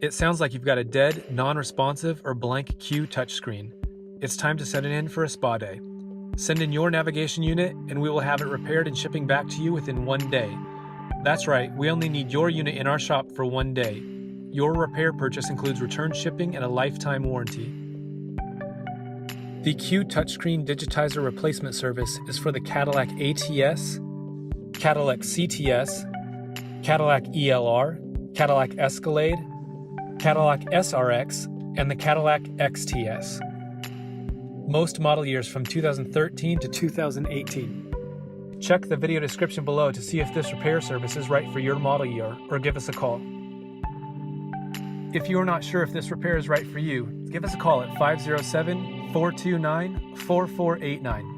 It sounds like you've got a dead, non-responsive, or blank CUE Touch Screen. It's time to send it in for a spa day. Send in your navigation unit and we will have it repaired and shipping back to you within 1 day. That's right, we only need your unit in our shop for 1 day. Your repair purchase includes return shipping and a lifetime warranty. The CUE Touchscreen Digitizer Replacement Service is for the Cadillac ATS, Cadillac CTS, Cadillac ELR, Cadillac Escalade, Cadillac SRX, and the Cadillac XTS. Most model years from 2013 to 2018. Check the video description below to see if this repair service is right for your model year, or give us a call. If you are not sure if this repair is right for you, give us a call at 507-429-4489.